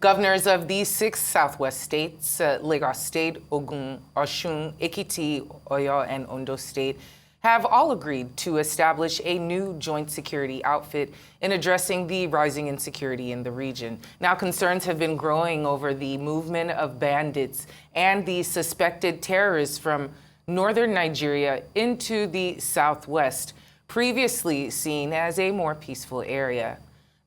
Governors of the 6 southwest states, Lagos State, Ogun, Osun, Ekiti, Oyo, and Ondo State, have all agreed to establish a new joint security outfit in addressing the rising insecurity in the region. Now, concerns have been growing over the movement of bandits and the suspected terrorists from northern Nigeria into the southwest, previously seen as a more peaceful area.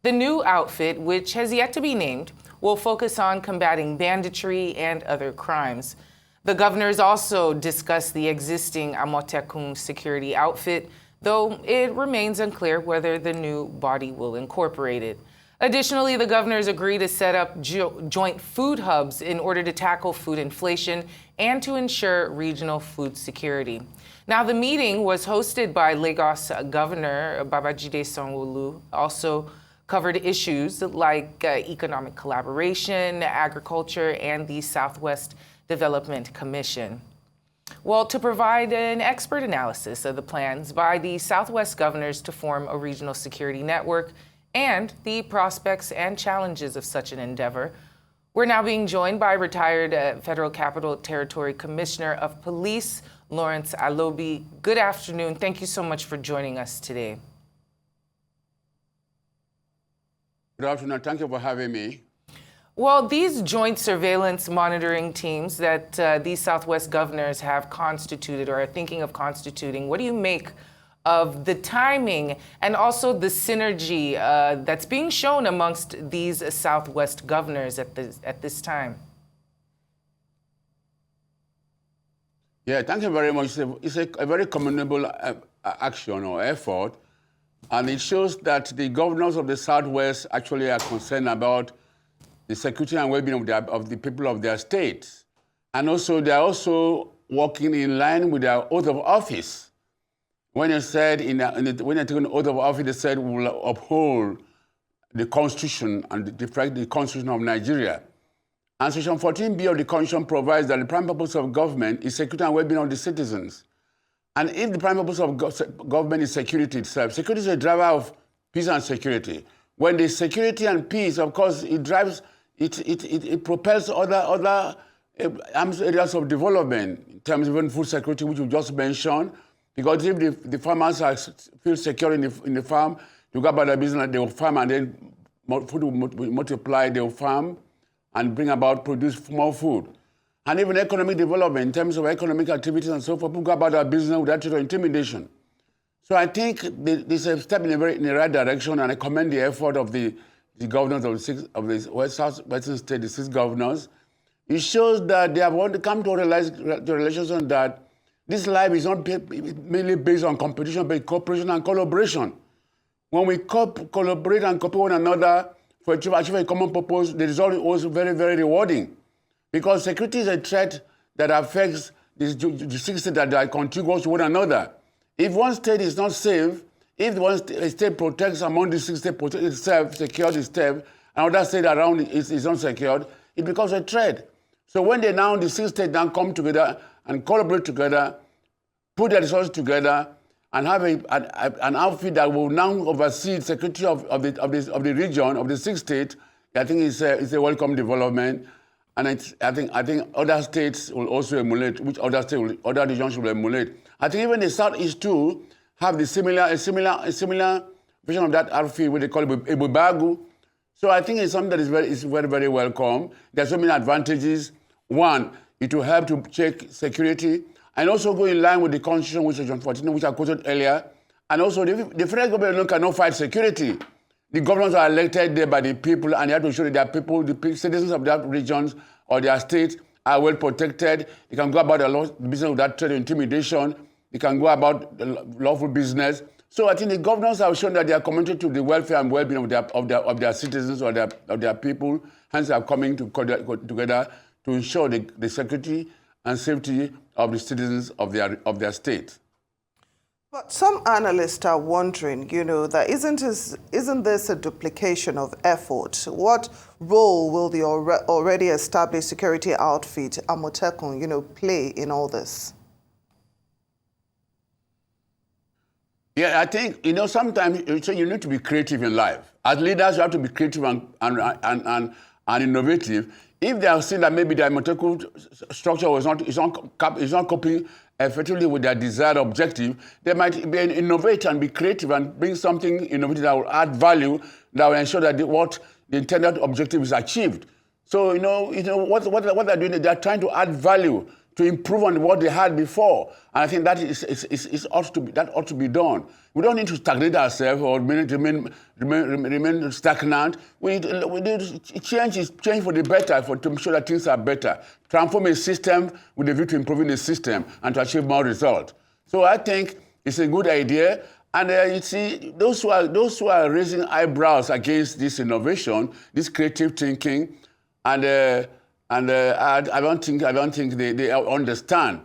The new outfit, which has yet to be named, will focus on combating banditry and other crimes. The governors also discussed the existing Amotekun security outfit, though it remains unclear whether the new body will incorporate it. Additionally, the governors agreed to set up joint food hubs in order to tackle food inflation and to ensure regional food security. Now, the meeting was hosted by Lagos Governor Babajide Sanwo-Olu, also covered issues like economic collaboration, agriculture, and the Southwest Development Commission. Well, to provide an expert analysis of the plans by the Southwest governors to form a regional security network and the prospects and challenges of such an endeavor, we're now being joined by retired Federal Capital Territory Commissioner of Police, Lawrence Alobi. Good afternoon. Thank you so much for joining us today. Good afternoon. Thank you for having me. Well, these joint surveillance monitoring teams that these Southwest governors have constituted or are thinking of constituting, what do you make of the timing and also the synergy that's being shown amongst these Southwest governors at this time? Yeah, thank you very much. It's a very commendable action or effort, and it shows that the governors of the Southwest actually are concerned about the security and well-being of the people of their states. And also, they are also working in line with their oath of office. When they said, when they took an oath of office, they said, we will uphold the Constitution and the Constitution of Nigeria. And Section 14B of the Constitution provides that the prime purpose of government is security and well-being of the citizens. And if the prime purpose of government is security itself, security is a driver of peace and security. When there's security and peace, of course, it drives, it propels other areas of development in terms of even food security, which you just mentioned. Because if the farmers feel secure in the farm, you go about their business, they will farm, and then food will multiply, they will farm and bring about, produce more food. And even economic development, in terms of economic activities and so forth, people go about their business without intimidation. So I think this is a step in the right direction, and I commend the effort of the governors of the Southwestern State, the 6 governors. It shows that they have want to come to the realization that this life is not mainly based on competition, but cooperation and collaboration. When we collaborate and cooperate one another for achieve a common purpose, the result is also very, very rewarding. Because security is a threat that affects the 6 states that are contiguous to one another. If one state is not safe, if one state protects among the 6 states, protects itself, secures itself, and other state around it is unsecured, it becomes a threat. So when the 6 states now come together and collaborate together, put their resources together, and have an outfit that will now oversee the security of the region, of the 6 states, I think it's a welcome development. And I think other states will also emulate, which other regions will emulate. I think even the Southeast too have a similar version of that outfit, what they call Ebubagu. So I think it's something that is very, very welcome. There's so many advantages. One, it will help to check security, and also go in line with the Constitution, which is Section 14, which I quoted earlier. And also, the federal government alone cannot fight security. The governors are elected there by the people, and they have to show that their people, the citizens of that regions or their states, are well protected. They can go about the business without threat or intimidation. They can go about the lawful business. So I think the governors have shown that they are committed to the welfare and well-being of their citizens or of their people. Hence, they are coming together to ensure the security and safety of the citizens of their state. But some analysts are wondering, that isn't this a duplication of effort? What role will the already established security outfit, Amotekun, play in all this? Yeah, I think, sometimes you need to be creative in life. As leaders, you have to be creative and and innovative, if they have seen that maybe their molecular structure is not coping effectively with their desired objective, they might be innovate and be creative and bring something innovative that will add value, that will ensure that what the intended objective is achieved. So, what they're doing, they're trying to add value to improve on what they had before. And I think that ought to be done. We don't need to stagnate ourselves or remain stagnant. We need change for the better, to make sure that things are better. Transform a system with a view to improving the system and to achieve more results. So I think it's a good idea. And you see, those who are raising eyebrows against this innovation, this creative thinking, and I don't think they understand.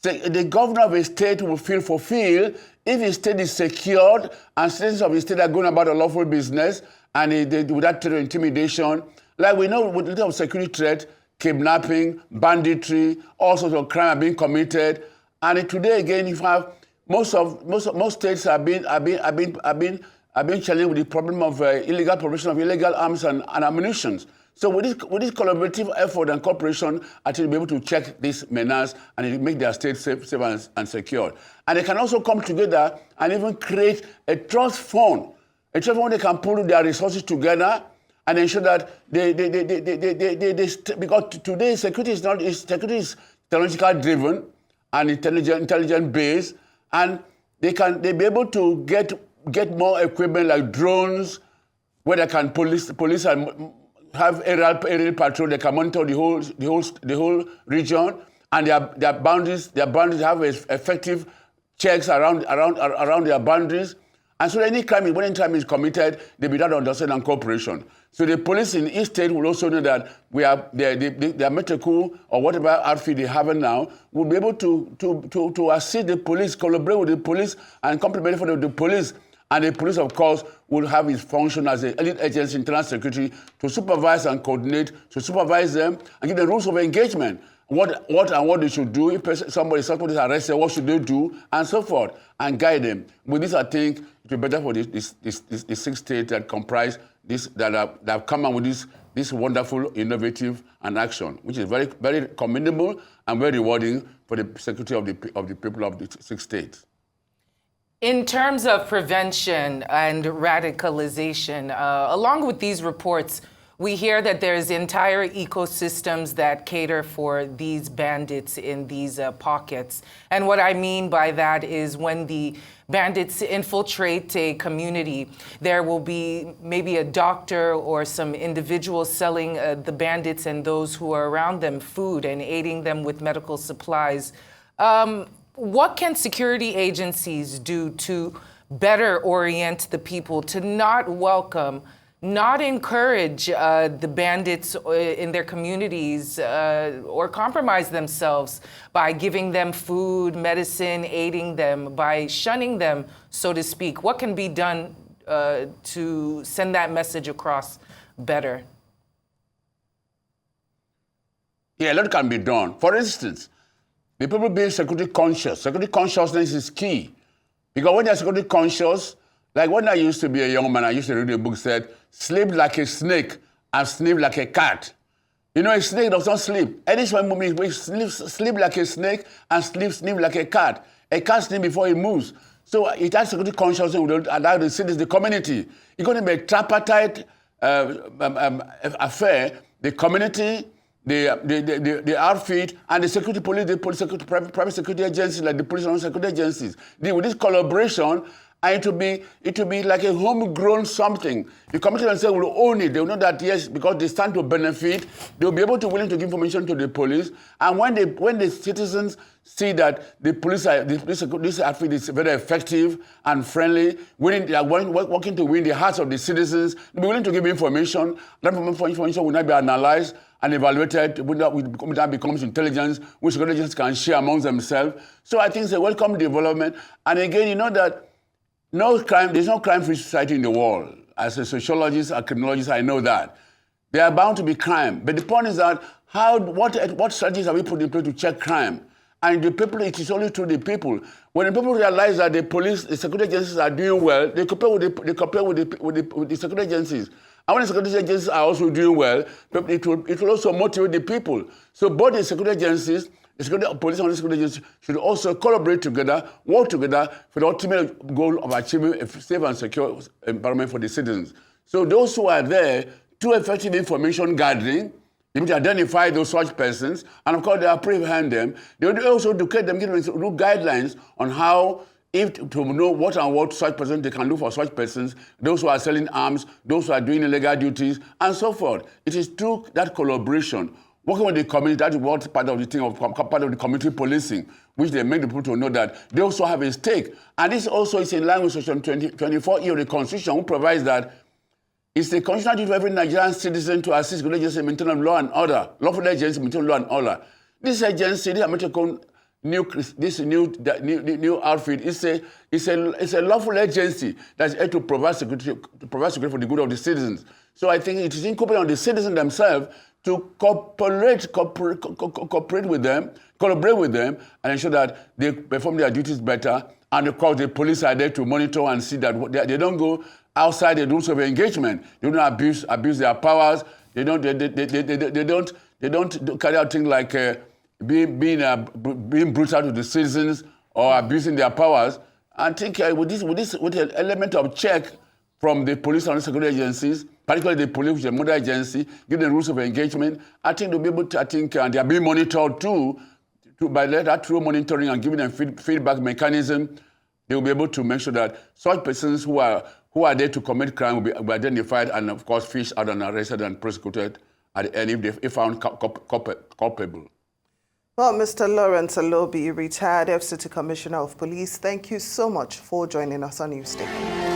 So the governor of a state will feel fulfilled if his state is secured and citizens of his state are going about a lawful business and without terror intimidation. Like we know with little security threat, kidnapping, banditry, all sorts of crime are being committed. And today again, you have most states have been challenged with the problem of illegal possession of illegal arms and ammunition. So with this collaborative effort and cooperation, I think they'll be able to check this menace and make their state safe and secure. And they can also come together and even create a trust fund. A trust fund they can pull their resources together and ensure that because today security is technological driven and intelligent based, and they be able to get more equipment like drones, where they can police and have aerial patrol. They can monitor the whole region, and their boundaries have effective checks around their boundaries. And so when any crime is committed, they be done under understanding and cooperation. So the police in each state will also know that their medical or whatever outfit they have now will be able to assist the police, collaborate with the police, and complement for the police. And the police, of course, will have its function as an elite agency, internal security, to supervise and coordinate, to supervise them and give the rules of engagement. What they should do, if somebody is arrested, what should they do, and so forth, and guide them. With this, I think it will be better for the 6 states that comprise this, that have come up with this wonderful, innovative, and action, which is very, very commendable and very rewarding for the security of the people of the 6 states. In terms of prevention and radicalization, along with these reports, we hear that there's entire ecosystems that cater for these bandits in these pockets. And what I mean by that is when the bandits infiltrate a community, there will be maybe a doctor or some individuals selling the bandits and those who are around them food and aiding them with medical supplies. What can security agencies do to better orient the people to not welcome, not encourage the bandits in their communities or compromise themselves by giving them food, medicine, aiding them, by shunning them, so to speak? What can be done to send that message across better? Yeah, a lot can be done. For instance, the people being security conscious. Security consciousness is key. Because when they're security conscious, like when I used to be a young man, I used to read a book that said, sleep like a snake and sleep like a cat. You know, a snake does not sleep. Any small movement, we sleep like a snake and sleep like a cat. A cat sleeps before it moves. So it has security consciousness and allow the citizens, the community. It's going to be a tripartite affair. The community, the outfit, and the security police, private security agencies like the police and security agencies. With this collaboration, and it will be like a homegrown something. The community themselves will own it. They will know that, yes, because they stand to benefit, they will be able to willing to give information to the police. And when the citizens see that this outfit is very effective and friendly, they are working to win the hearts of the citizens, they'll be willing to give information. That information will not be analyzed and evaluated. That becomes intelligence, which intelligence can share amongst themselves. So I think it's a welcome development. And again, you know that there's no crime-free society in the world. As a sociologist, a criminologist, I know that. There are bound to be crime. But the point is that what strategies have we put in place to check crime? And the people, it is only through the people. When the people realize that the police, the security agencies are doing well, they compare with the security agencies. And when the security agencies are also doing well, it will also motivate the people. So both the security agencies, the security police and the security agencies should also collaborate together, work together for the ultimate goal of achieving a safe and secure environment for the citizens. So those who are there do effective information gathering, they need to identify those such persons, and of course they apprehend them. They will also educate them, give them guidelines on how, to know what and what such persons they can do for such persons, those who are selling arms, those who are doing illegal duties, and so forth. It is through that collaboration, working with the community, that is what part of the thing of part of the community policing, which they make the people to know that they also have a stake. And this also is in line with Section 24E of the Constitution, which provides that it's the constitutional duty of every Nigerian citizen to assist the agency in maintaining law and order, lawful agency maintaining law and order. This agency, this new outfit, is a lawful agency that's able to provide security for the good of the citizens. So I think it is incumbent on the citizens themselves to collaborate with them, collaborate with them, and ensure that they perform their duties better. And of course, the police are there to monitor and see that they don't go outside the rules of engagement. They don't abuse their powers. They don't carry out things like being brutal to the citizens or abusing their powers. I think with an element of check from the police and security agencies, particularly the police, which is a mother agency, give them rules of engagement, I think they'll be able to, and they are being monitored too, by that through monitoring and giving them feedback mechanism, they will be able to make sure that such persons who are there to commit crime will be identified and, of course, fished out and arrested and prosecuted at the end if found culpable. Well, Mr. Lawrence Alobi, retired FCT Commissioner of Police, thank you so much for joining us on Newsday.